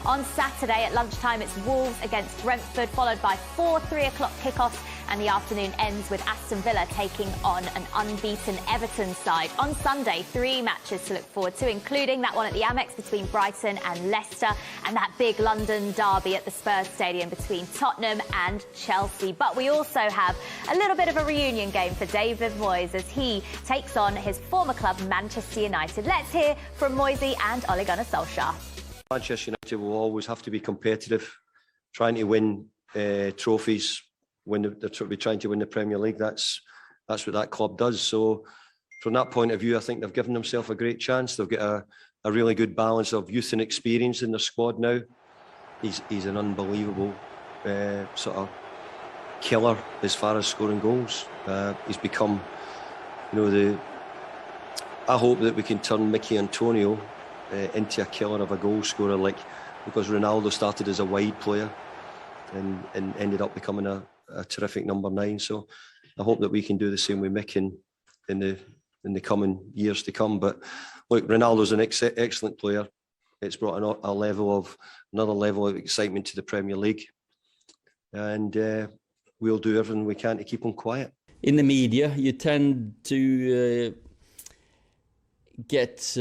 On Saturday at lunchtime, it's Wolves against Brentford, followed by 4 3:00 kickoffs, and the afternoon ends with Aston Villa taking on an unbeaten Everton side. On Sunday, 3 matches to look forward to, including that one at the Amex between Brighton and Leicester, and that big London derby at the Spurs Stadium between Tottenham and Chelsea. But we also have a little bit of a reunion game for David Moyes as he takes on his former club, Manchester United. Let's hear from Moisey and Ole Gunnar Solskjaer. Manchester United will always have to be competitive, trying to win trophies when they're trying to win the Premier League. That's what that club does. So from that point of view, I think they've given themselves a great chance. They've got a really good balance of youth and experience in their squad now. He's an unbelievable sort of killer as far as scoring goals. He's become, I hope that we can turn Mickey Antonio into a killer of a goal scorer, because Ronaldo started as a wide player and ended up becoming a terrific number 9. So I hope that we can do the same with Mick in the coming years to come. But look, Ronaldo's an excellent player. It's brought another level of excitement to the Premier League, and we'll do everything we can to keep him quiet. In the media, you tend to get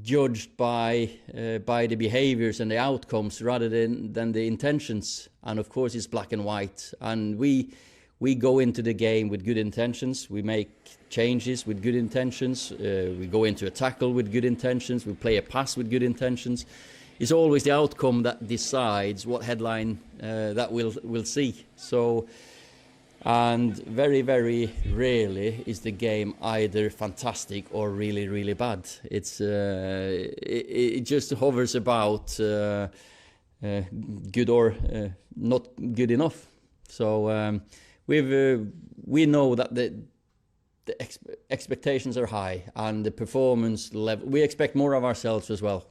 judged by the behaviors and the outcomes rather than the intentions, and of course it's black and white, and we go into the game with good intentions, we make changes with good intentions, we go into a tackle with good intentions, we play a pass with good intentions. It's always the outcome that decides what headline that we'll see. So, and very, very rarely is the game either fantastic or really, really bad. It just hovers about good or not good enough. So we know that the expectations are high, and the performance level, we expect more of ourselves as well.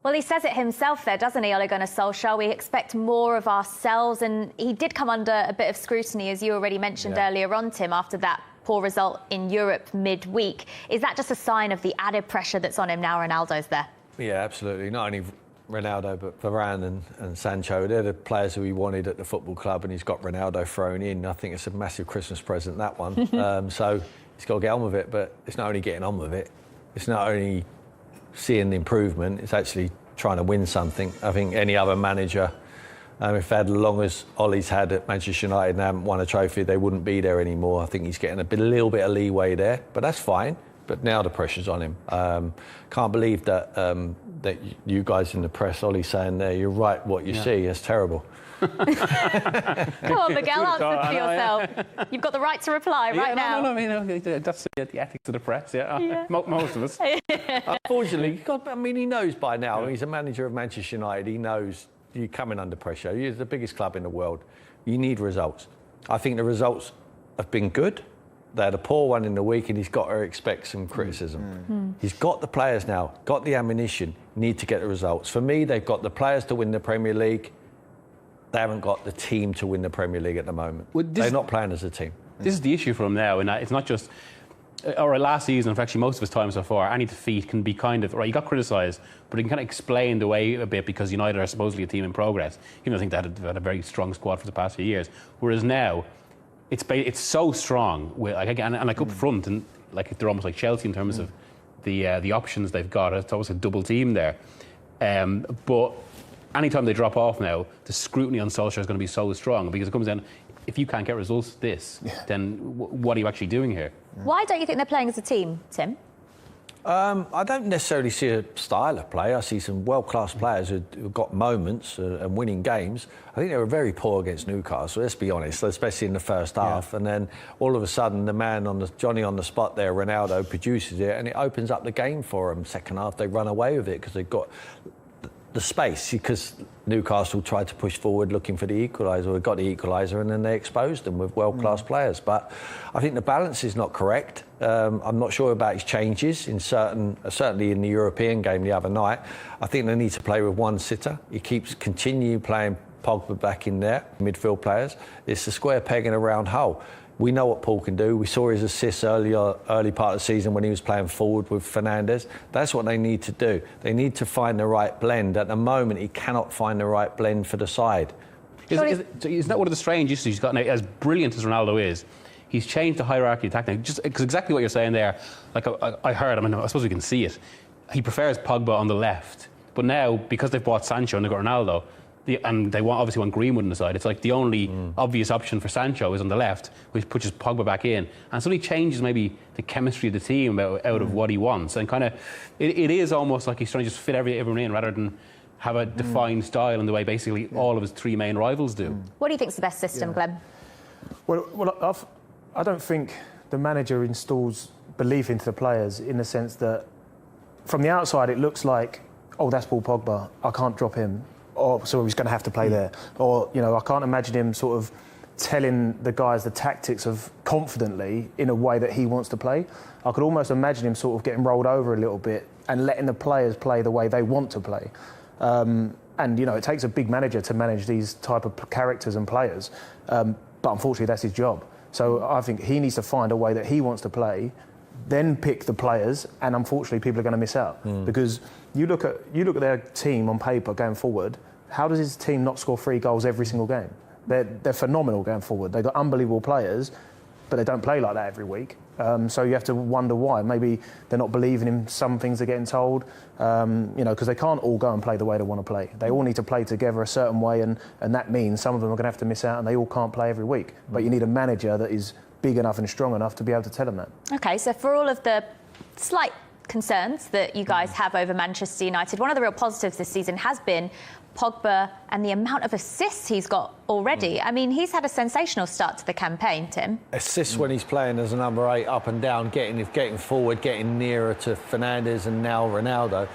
Well, he says it himself there, doesn't he, Ole Gunnar Solskjaer? We expect more of ourselves, and he did come under a bit of scrutiny, as you already mentioned earlier on, Tim, after that poor result in Europe midweek. Is that just a sign of the added pressure that's on him now Ronaldo's there? Yeah, absolutely. Not only Ronaldo, but Varane and Sancho, they're the players who he wanted at the football club, and he's got Ronaldo thrown in. I think it's a massive Christmas present, that one. So he's got to get on with it, but it's not only getting on with it, it's not only seeing the improvement, it's actually trying to win something. I think any other manager, if they had as long as Ole's had at Manchester United and haven't won a trophy, they wouldn't be there anymore. I think he's getting a little bit of leeway there, but that's fine. But now the pressure's on him. Can't believe that that you guys in the press, Ole's saying there, you're right, what you see, it's terrible. Come on, Miguel, answer for yourself. You've got the right to reply now. No, that's the ethics of the press, most of us. Unfortunately, he knows by now, he's a manager of Manchester United, he knows you're coming under pressure. You're the biggest club in the world. You need results. I think the results have been good. They had a poor one in the week, and he's got to expect some criticism. He's got the players now, got the ammunition, need to get the results. For me, they've got the players to win the Premier League. They haven't got the team to win the Premier League at the moment. They're not playing as a team. This is the issue for him now, and it's not just... Or last season, for actually most of his time so far, any defeat can be kind of... Right, he got criticised, but he can kind of explain the way a bit because United are supposedly a team in progress. Even though I think they had a very strong squad for the past few years. Whereas now, it's so strong, and up front, and they're almost like Chelsea in terms of the options they've got. It's almost a double team there. But anytime they drop off now, the scrutiny on Solskjaer is going to be so strong, because it comes down, if you can't get results then what are you actually doing here? Why don't you think they're playing as a team, Tim? I don't necessarily see a style of play. I see some world-class players who've got moments and winning games. I think they were very poor against Newcastle, let's be honest, especially in the first half. And then all of a sudden, the man Johnny on the spot there, Ronaldo, produces it, and it opens up the game for them. Second half, they run away with it because they've got the space, because Newcastle tried to push forward looking for the equaliser, or got the equaliser, and then they exposed them with world-class players. But I think the balance is not correct. I'm not sure about his changes in certainly in the European game the other night. I think they need to play with one sitter. He continue playing Pogba back in there, midfield players. It's a square peg in a round hole. We know what Paul can do. We saw his assists early part of the season when he was playing forward with Fernandes. That's what they need to do. They need to find the right blend. At the moment, he cannot find the right blend for the side. Is that one of the strange issues he's got now? As brilliant as Ronaldo is, he's changed the hierarchy of attack now. Just because exactly what you're saying there, like I heard, I mean, I suppose we can see it. He prefers Pogba on the left. But now, because they've bought Sancho and they've got Ronaldo, and they obviously want Greenwood on the side, it's like the only obvious option for Sancho is on the left, which pushes Pogba back in. And so he changes maybe the chemistry of the team out of what he wants. And kind of, it is almost like he's trying to just fit everyone in rather than have a defined style in the way basically all of his three main rivals do. What do you think's the best system, Glenn? Well, I don't think the manager installs belief into the players in the sense that from the outside it looks like, oh, that's Paul Pogba, I can't drop him. Or so he's going to have to play there. Or, you know, I can't imagine him sort of telling the guys the tactics of confidently in a way that he wants to play. I could almost imagine him sort of getting rolled over a little bit and letting the players play the way they want to play. And, you know, it takes a big manager to manage these type of characters and players. But unfortunately, that's his job. So I think he needs to find a way that he wants to play, then pick the players, and unfortunately people are going to miss out. Because you look at their team on paper going forward, how does his team not score 3 goals every single game? They're phenomenal going forward. They've got unbelievable players, but they don't play like that every week. So you have to wonder why. Maybe they're not believing in some things they're getting told, you know, because they can't all go and play the way they want to play. They all need to play together a certain way, and that means some of them are going to have to miss out, and they all can't play every week. But you need a manager that is big enough and strong enough to be able to tell them that. OK, so for all of the slight concerns that you guys have over Manchester United, one of the real positives this season has been Pogba and the amount of assists he's got already. I mean, he's had a sensational start to the campaign, Tim. Assists when he's playing as a number 8, up and down, getting forward, getting nearer to Fernandes and now Ronaldo.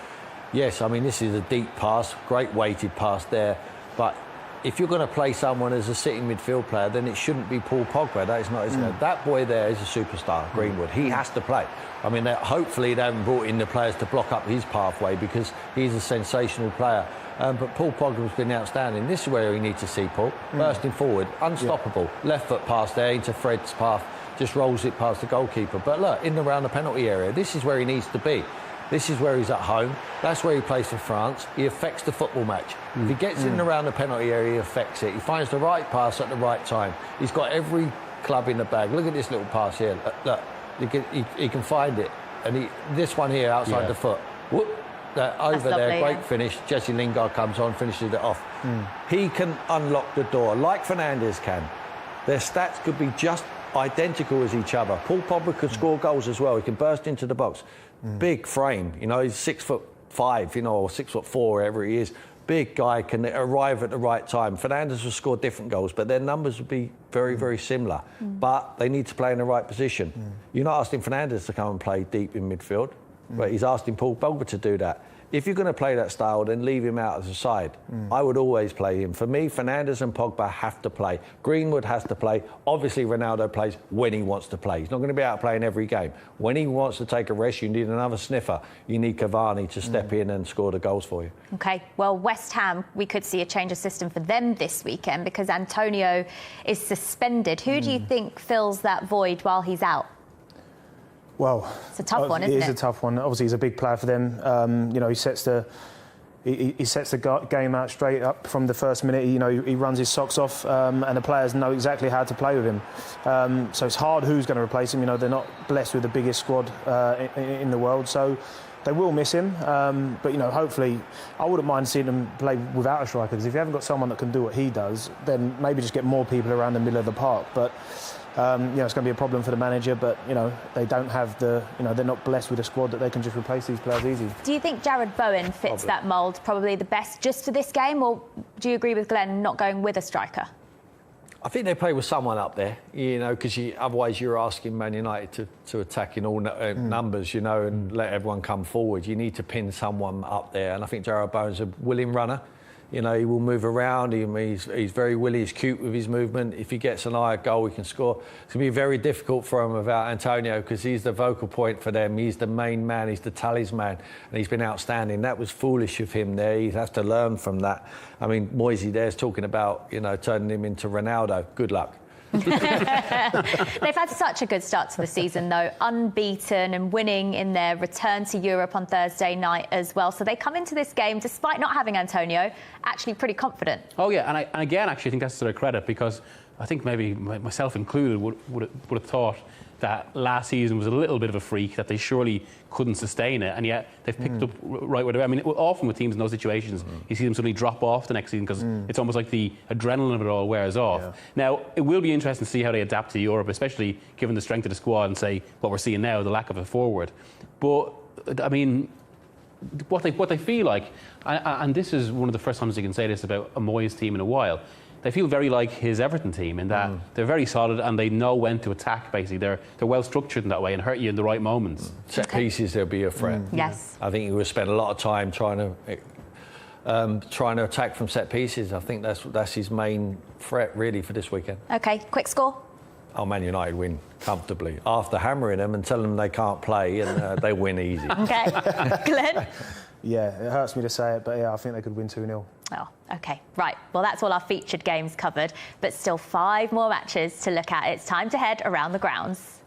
Yes, I mean, this is a deep pass, great weighted pass there. But if you're going to play someone as a sitting midfield player, then it shouldn't be Paul Pogba. That is not his name. That boy there is a superstar, Greenwood. He has to play. I mean, hopefully they haven't brought in the players to block up his pathway because he's a sensational player. But Paul Pogba's been outstanding. This is where we need to see Paul. Bursting forward, unstoppable. Left foot pass there into Fred's path, just rolls it past the goalkeeper. But look, in and around the penalty area, this is where he needs to be. This is where he's at home. That's where he plays for France. He affects the football match. If he gets in and around the penalty area, he affects it. He finds the right pass at the right time. He's got every club in the bag. Look at this little pass here. Look, he can find it. And this one here outside the foot. Whoop. Over there, lovely, great finish. Jesse Lingard comes on, finishes it off. He can unlock the door, like Fernandes can. Their stats could be just identical as each other. Paul Pogba could score goals as well. He can burst into the box. Big frame, you know, he's 6'5", you know, or 6'4", wherever he is. Big guy, can arrive at the right time. Fernandes will score different goals, but their numbers will be very, very similar. But they need to play in the right position. You're not asking Fernandes to come and play deep in midfield. But he's asking Paul Pogba to do that. If you're going to play that style, then leave him out as a side. I would always play him. For me, Fernandes and Pogba have to play. Greenwood has to play. Obviously, Ronaldo plays when he wants to play. He's not going to be out playing every game. When he wants to take a rest, you need another sniffer. You need Cavani to step in and score the goals for you. OK, well, West Ham, we could see a change of system for them this weekend because Antonio is suspended. Who do you think fills that void while he's out? Well, it's a tough one, isn't it? It is a tough one. Obviously, he's a big player for them. You know, he sets the game out straight up from the first minute. You know, he runs his socks off, and the players know exactly how to play with him. So it's hard who's going to replace him. You know, they're not blessed with the biggest squad in the world, so they will miss him. But you know, hopefully, I wouldn't mind seeing them play without a striker. Because if you haven't got someone that can do what he does, then maybe just get more people around the middle of the park. But you know, it's going to be a problem for the manager, but, you know, they don't have the, you know, they're not blessed with a squad that they can just replace these players easy. Do you think Jared Bowen fits that mould, probably the best just for this game, or do you agree with Glenn not going with a striker? I think they play with someone up there, you know, because otherwise you're asking Man United to attack in all numbers, you know, and let everyone come forward. You need to pin someone up there, and I think Jared Bowen's a willing runner. You know, he will move around. He's very willy. He's cute with his movement. If he gets an eye goal, he can score. It's going to be very difficult for him without Antonio because he's the vocal point for them. He's the main man. He's the talisman. And he's been outstanding. That was foolish of him there. He has to learn from that. I mean, Moisey there's talking about, you know, turning him into Ronaldo. Good luck. They've had such a good start to the season, though, unbeaten and winning in their return to Europe on Thursday night as well. So they come into this game, despite not having Antonio, actually pretty confident. Oh, yeah, and again, actually, I think that's to their credit, because I think maybe myself included would have thought that last season was a little bit of a freak, that they surely couldn't sustain it, and yet they've picked up right where they were. I mean, often with teams in those situations, you see them suddenly drop off the next season because it's almost like the adrenaline of it all wears off. Yeah. Now, it will be interesting to see how they adapt to Europe, especially given the strength of the squad and, say, what we're seeing now, the lack of a forward. But, I mean, what they feel like, and this is one of the first times you can say this about a Moyes team in a while, they feel very like his Everton team in that they're very solid and they know when to attack, basically. They're well structured in that way and hurt you in the right moments. Set pieces, there'll be a threat. Yes. I think he will spend a lot of time trying to attack from set pieces. I think that's his main threat, really, for this weekend. OK, quick score? Oh, Man United win comfortably. After hammering them and telling them they can't play, and they win easy. OK. Glenn? Yeah, it hurts me to say it, but yeah, I think they could win 2-0. Oh, OK. Right. Well, that's all our featured games covered, but still 5 more matches to look at. It's time to head around the grounds.